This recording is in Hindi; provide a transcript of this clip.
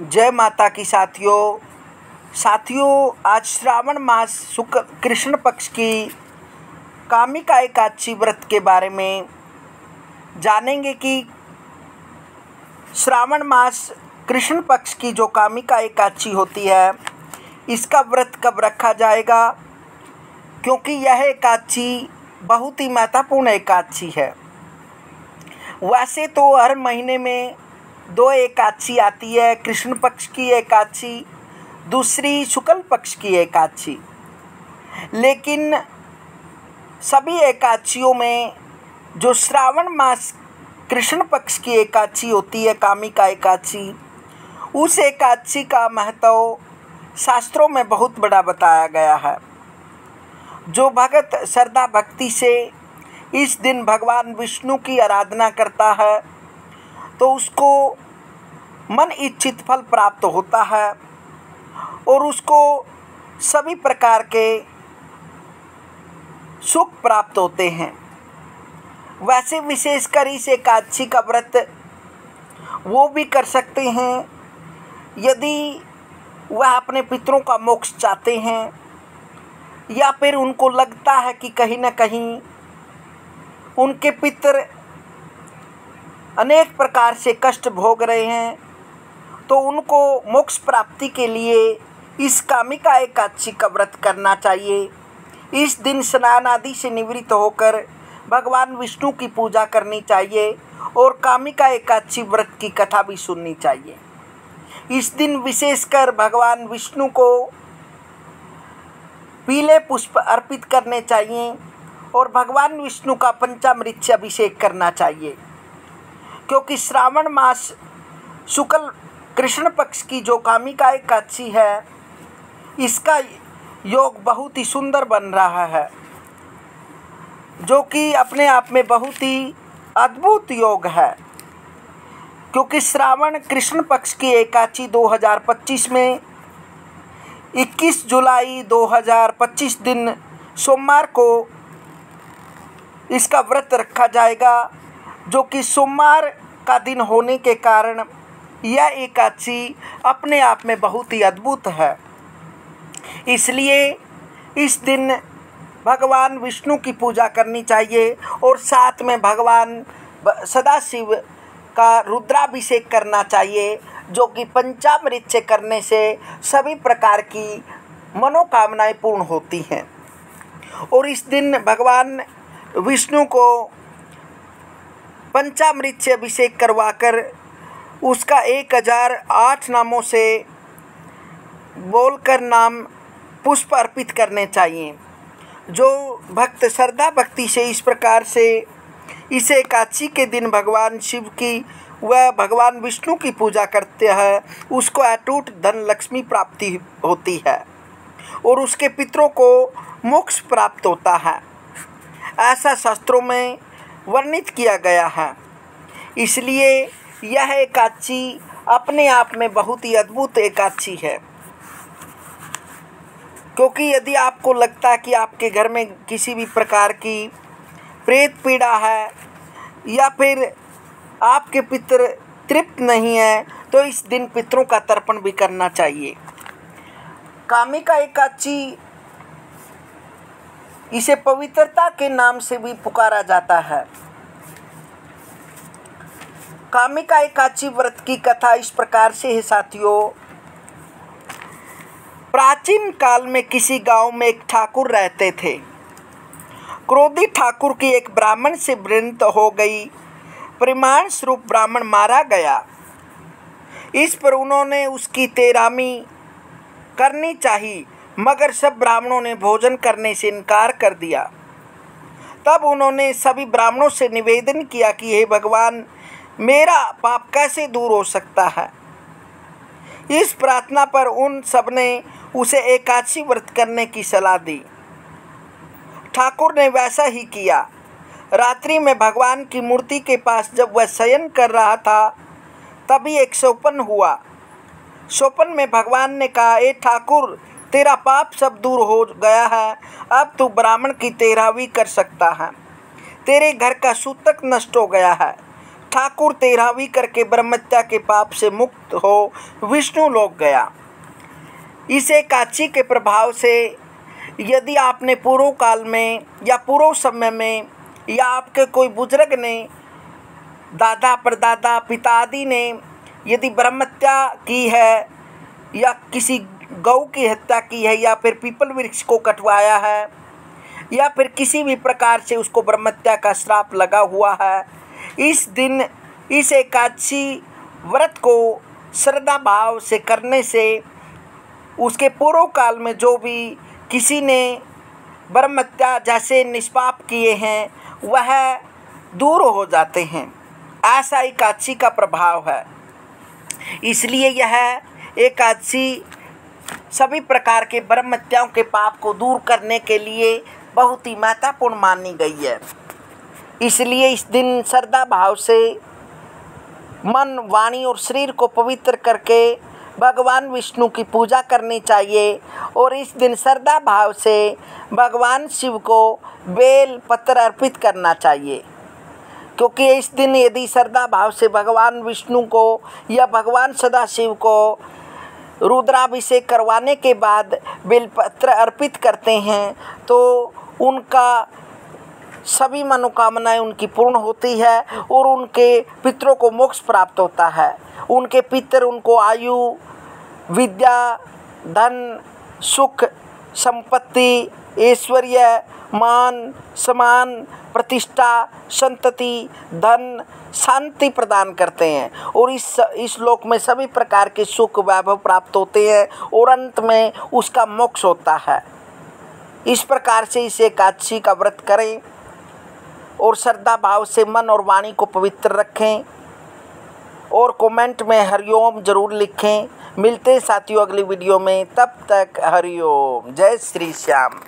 जय माता की साथियों आज श्रावण मास शुक्ल कृष्ण पक्ष की कामिका एकादशी व्रत के बारे में जानेंगे कि श्रावण मास कृष्ण पक्ष की जो कामिका एकादशी होती है इसका व्रत कब रखा जाएगा, क्योंकि यह एकादशी बहुत ही महत्वपूर्ण एकादशी है। वैसे तो हर महीने में 2 एकादशी आती है, कृष्ण पक्ष की एकादशी, दूसरी शुक्ल पक्ष की एकादशी। लेकिन सभी एकादशियों में जो श्रावण मास कृष्ण पक्ष की एकादशी होती है, कामिका एकादशी, उस एकादशी का महत्व शास्त्रों में बहुत बड़ा बताया गया है। जो भक्त श्रद्धा भक्ति से इस दिन भगवान विष्णु की आराधना करता है तो उसको मन इच्छित फल प्राप्त होता है और उसको सभी प्रकार के सुख प्राप्त होते हैं। वैसे विशेषकर इस एकादशी का व्रत वो भी कर सकते हैं यदि वह अपने पितरों का मोक्ष चाहते हैं या फिर उनको लगता है कि कहीं न कहीं उनके पितर अनेक प्रकार से कष्ट भोग रहे हैं, तो उनको मोक्ष प्राप्ति के लिए इस कामिका एकादशी का व्रत करना चाहिए। इस दिन स्नान आदि से निवृत्त होकर भगवान विष्णु की पूजा करनी चाहिए और कामिका एकादशी व्रत की कथा भी सुननी चाहिए। इस दिन विशेषकर भगवान विष्णु को पीले पुष्प अर्पित करने चाहिए और भगवान विष्णु का पंचामृत से अभिषेक करना चाहिए, क्योंकि श्रावण मास शुक्ल कृष्ण पक्ष की जो कामिका एकादशी है इसका योग बहुत ही सुंदर बन रहा है, जो कि अपने आप में बहुत ही अद्भुत योग है। क्योंकि श्रावण कृष्ण पक्ष की एकादशी 2025 में 21 जुलाई 2025 दिन सोमवार को इसका व्रत रखा जाएगा, जो कि सोमवार का दिन होने के कारण यह एकादशी अपने आप में बहुत ही अद्भुत है। इसलिए इस दिन भगवान विष्णु की पूजा करनी चाहिए और साथ में भगवान सदाशिव का रुद्राभिषेक करना चाहिए, जो कि पंचामृत से करने से सभी प्रकार की मनोकामनाएं पूर्ण होती हैं। और इस दिन भगवान विष्णु को पंचामृत से अभिषेक करवाकर उसका 1008 नामों से बोलकर नाम पुष्प अर्पित करने चाहिए। जो भक्त श्रद्धा भक्ति से इस प्रकार से इस एकादशी के दिन भगवान शिव की व भगवान विष्णु की पूजा करते हैं उसको अटूट धन लक्ष्मी प्राप्ति होती है और उसके पितरों को मोक्ष प्राप्त होता है, ऐसा शास्त्रों में वर्णित किया गया है। इसलिए यह एकादशी अपने आप में बहुत ही अद्भुत एकादशी है। क्योंकि यदि आपको लगता है कि आपके घर में किसी भी प्रकार की प्रेत पीड़ा है या फिर आपके पितर तृप्त नहीं है तो इस दिन पितरों का तर्पण भी करना चाहिए। कामिका एकादशी इसे पवित्रता के नाम से भी पुकारा जाता है। कामिका एकादशी व्रत की कथा इस प्रकार से है साथियों। प्राचीन काल में किसी गांव में एक ठाकुर रहते थे। क्रोधी ठाकुर की एक ब्राह्मण से वृंत हो गई। परिमाण स्वरूप ब्राह्मण मारा गया। इस पर उन्होंने उसकी तेरामी करनी चाहिए, मगर सब ब्राह्मणों ने भोजन करने से इनकार कर दिया। तब उन्होंने सभी ब्राह्मणों से निवेदन किया कि हे भगवान, मेरा पाप कैसे दूर हो सकता है। इस प्रार्थना पर उन सब ने उसे एकादशी व्रत करने की सलाह दी। ठाकुर ने वैसा ही किया। रात्रि में भगवान की मूर्ति के पास जब वह शयन कर रहा था तभी एक स्वप्न हुआ। स्वप्न में भगवान ने कहा, ए ठाकुर, तेरा पाप सब दूर हो गया है, अब तू ब्राह्मण की तेरहवीं कर सकता है। तेरे घर का सूतक नष्ट हो गया है, ठाकुर 13वीं करके ब्रह्मत्या के पाप से मुक्त हो विष्णु लोक गया। इस एकादशी के प्रभाव से यदि आपने पूर्व काल में या पूर्व समय में या आपके कोई बुजुर्ग ने, दादा परदादा पिता आदि ने यदि ब्रह्मत्या की है या किसी गौ की हत्या की है या फिर पीपल वृक्ष को कटवाया है या फिर किसी भी प्रकार से उसको ब्रह्मत्या का श्राप लगा हुआ है, इस दिन इस एकादशी व्रत को श्रद्धा भाव से करने से उसके पूर्व काल में जो भी किसी ने ब्रह्मत्या जैसे निष्पाप किए हैं वह दूर हो जाते हैं। ऐसा एकादशी का प्रभाव है। इसलिए यह एकादशी सभी प्रकार के ब्रह्मत्याओं के पाप को दूर करने के लिए बहुत ही महत्वपूर्ण मानी गई है। इसलिए इस दिन श्रद्धा भाव से मन, वाणी और शरीर को पवित्र करके भगवान विष्णु की पूजा करनी चाहिए और इस दिन श्रद्धा भाव से भगवान शिव को बेल पत्र अर्पित करना चाहिए, क्योंकि इस दिन यदि श्रद्धा भाव से भगवान विष्णु को या भगवान सदाशिव को रुद्राभिषेक करवाने के बाद बेलपत्र अर्पित करते हैं तो उनका सभी मनोकामनाएं उनकी पूर्ण होती है और उनके पितरों को मोक्ष प्राप्त होता है। उनके पितर उनको आयु, विद्या, धन, सुख, संपत्ति, ऐश्वर्य, मान, सम्मान, प्रतिष्ठा, संतति, धन, शांति प्रदान करते हैं और इस लोक में सभी प्रकार के सुख वैभव प्राप्त होते हैं और अंत में उसका मोक्ष होता है। इस प्रकार से इस एकादशी का व्रत करें और श्रद्धा भाव से मन और वाणी को पवित्र रखें और कमेंट में हरिओम जरूर लिखें। मिलते हैं साथियों अगली वीडियो में, तब तक हरिओम। जय श्री श्याम।